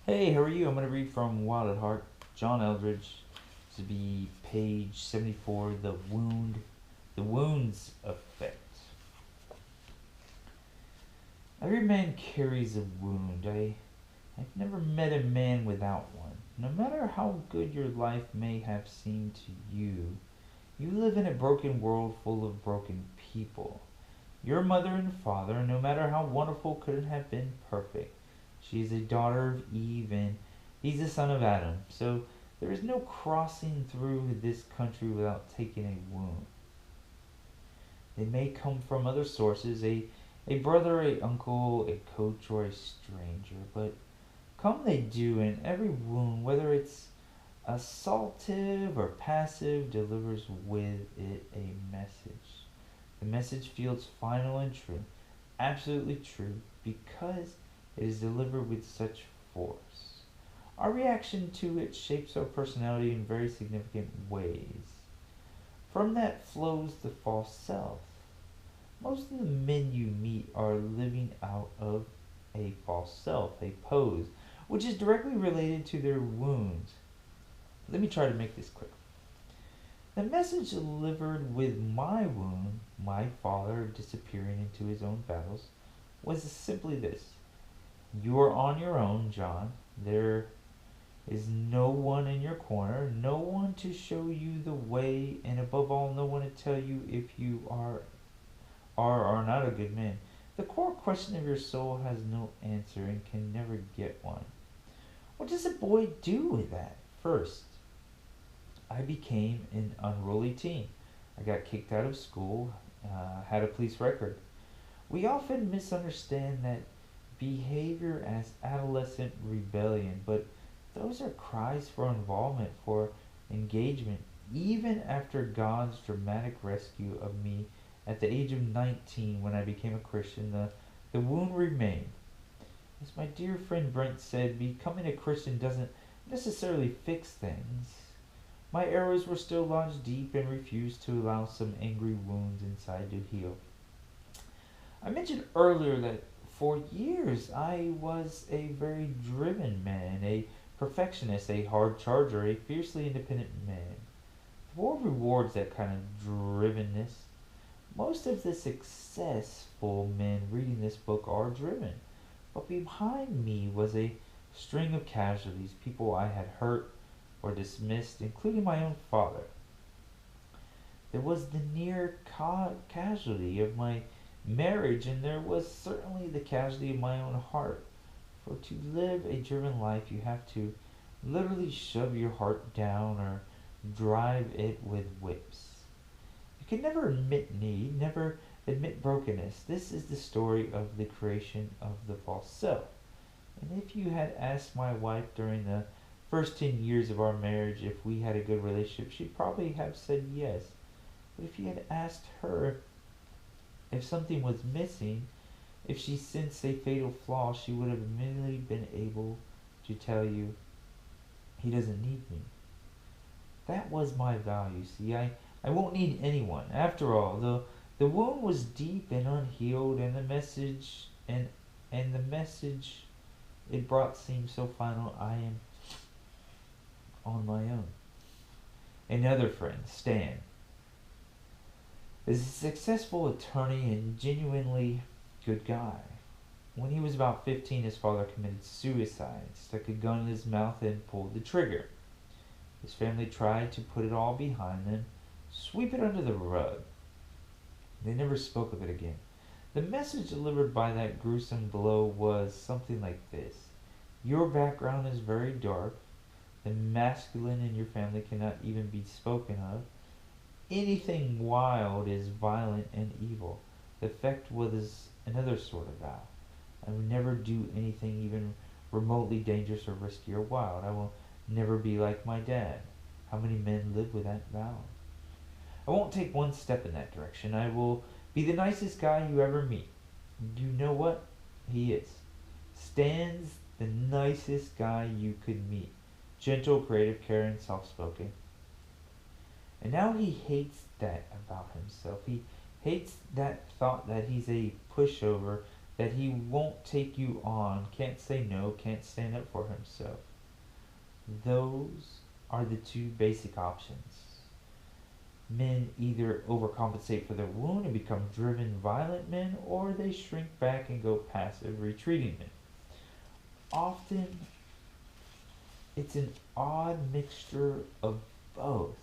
Hey, how are you? I'm going to read from Wild at Heart, John Eldridge. This would be page 74, The Wound's Effect. Every man carries a wound. I've never met a man without one. No matter how good your life may have seemed to you, you live in a broken world full of broken people. Your mother and father, no matter how wonderful, couldn't have been perfect. She is a daughter of Eve, and he's the son of Adam. So there is no crossing through this country without taking a wound. They may come from other sources, a brother, a uncle, a coach, or a stranger, but come they do, and every wound, whether it's assaultive or passive, delivers with it a message. The message feels final and true, absolutely true, because it is delivered with such force. Our reaction to it shapes our personality in very significant ways. From that flows the false self. Most of the men you meet are living out of a false self, a pose, which is directly related to their wounds. Let me try to make this quick. The message delivered with my wound, my father disappearing into his own battles, was simply this: You are on your own, John. There is no one in your corner, no one to show you the way, and above all, no one to tell you if you are not a good man. The core question of your soul has no answer and can never get one. What does a boy do with that? First, I became an unruly teen. I got kicked out of school, had a police record. We often misunderstand that behavior as adolescent rebellion, but those are cries for involvement, for engagement. Even after God's dramatic rescue of me at the age of 19 when I became a Christian, the wound remained. As my dear friend Brent said, becoming a Christian doesn't necessarily fix things. My arrows were still lodged deep and refused to allow some angry wounds inside to heal. I mentioned earlier that for years I was a very driven man, a perfectionist, a hard charger, a fiercely independent man. The world rewards that kind of drivenness. Most of the successful men reading this book are driven, but behind me was a string of casualties, people I had hurt or dismissed, including my own father. There was the near casualty of my marriage, and there was certainly the casualty of my own heart. For to live a driven life, you have to literally shove your heart down or drive it with whips. You can never admit need, never admit brokenness. This is the story of the creation of the false self. And if you had asked my wife during the first 10 years of our marriage if we had a good relationship, she'd probably have said yes. But if you had asked her if something was missing, if she sensed a fatal flaw, she would have immediately been able to tell you, he doesn't need me. That was my value. See, I won't need anyone. After all, the wound was deep and unhealed, and the message it brought seemed so final. I am on my own. Another friend, Stan, is a successful attorney and genuinely good guy. When he was about 15, his father committed suicide, stuck a gun in his mouth, and pulled the trigger. His family tried to put it all behind them, sweep it under the rug. They never spoke of it again. The message delivered by that gruesome blow was something like this: Your background is very dark. The masculine in your family cannot even be spoken of. Anything wild is violent and evil. The effect was another sort of vow. I will never do anything even remotely dangerous or risky or wild. I will never be like my dad. How many men live with that vow? I won't take one step in that direction. I will be the nicest guy you ever meet. You know what? He is. Stan's the nicest guy you could meet. Gentle, creative, caring, soft-spoken. And now he hates that about himself. He hates that thought that he's a pushover, that he won't take you on, can't say no, can't stand up for himself. Those are the two basic options. Men either overcompensate for their wound and become driven, violent men, or they shrink back and go passive, retreating men. Often, it's an odd mixture of both.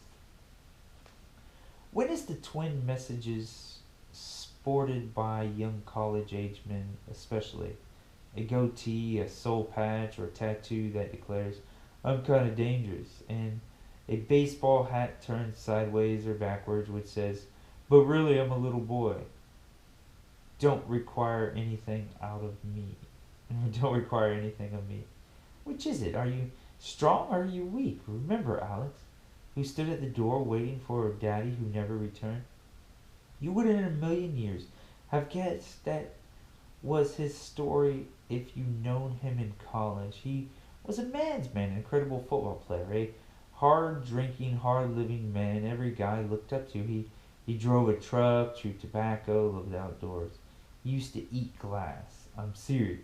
Witness the twin messages sported by young college age men, especially a goatee, a soul patch, or a tattoo that declares, I'm kind of dangerous, and a baseball hat turned sideways or backwards which says, but really I'm a little boy. Don't require anything out of me. Don't require anything of me. Which is it? Are you strong or are you weak? Remember Alex, who stood at the door waiting for a daddy who never returned? You wouldn't in a million years have guessed that was his story if you known him in college. He was a man's man, an incredible football player, a hard drinking, hard living man every guy looked up to. He drove a truck, chewed tobacco, lived outdoors. He used to eat glass. I'm serious.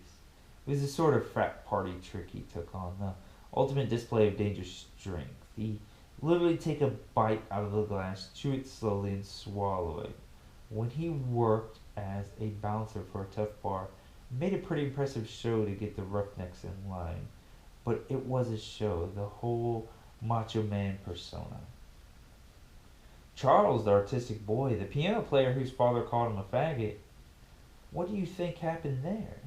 It was a sort of frat party trick he took on, the ultimate display of dangerous strength. He literally take a bite out of the glass, chew it slowly, and swallow it. When he worked as a bouncer for a tough bar, it made a pretty impressive show to get the roughnecks in line. But it was a show, the whole macho man persona. Charles, the artistic boy, the piano player whose father called him a faggot, what do you think happened there?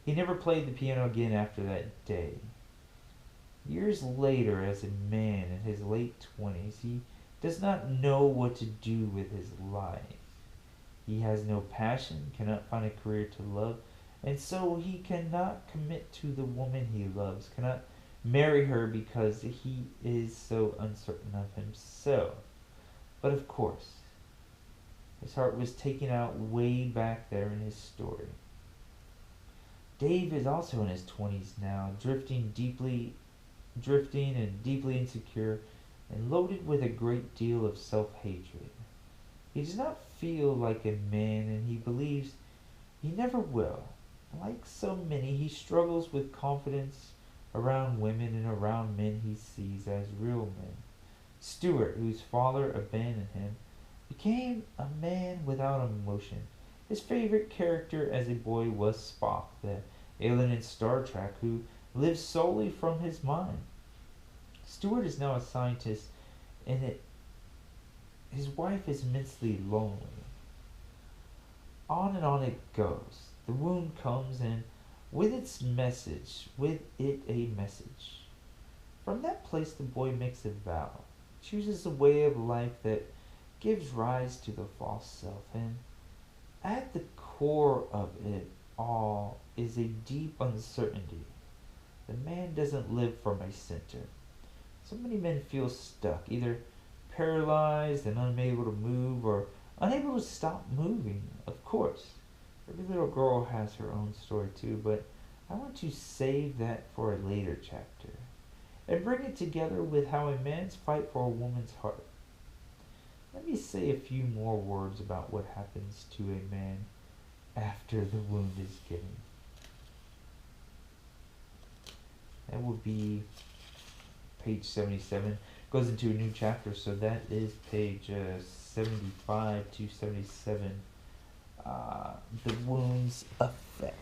He never played the piano again after that day. Years later, as a man in his late 20s, he does not know what to do with his life. He has no passion, cannot find a career to love, and so he cannot commit to the woman he loves, cannot marry her because he is so uncertain of himself. But of course, his heart was taken out way back there in his story. Dave is also in his 20s now, drifting and deeply insecure and loaded with a great deal of self-hatred. He does not feel like a man and he believes he never will. Like so many, he struggles with confidence around women and around men he sees as real men. Stuart, whose father abandoned him, became a man without emotion. His favorite character as a boy was Spock, the alien in Star Trek who lives solely from his mind. Stuart is now a scientist and his wife is immensely lonely. On and on it goes. The wound comes and with it a message. From that place the boy makes a vow, chooses a way of life that gives rise to the false self, and at the core of it all is a deep uncertainty. The man doesn't live from a center. So many men feel stuck, either paralyzed and unable to move or unable to stop moving. Of course, every little girl has her own story too, but I want to save that for a later chapter and bring it together with how a man's fight for a woman's heart. Let me say a few more words about what happens to a man after the wound is given. That would be page 77. Goes into a new chapter, so that is page 75 to 77. The wound's effect.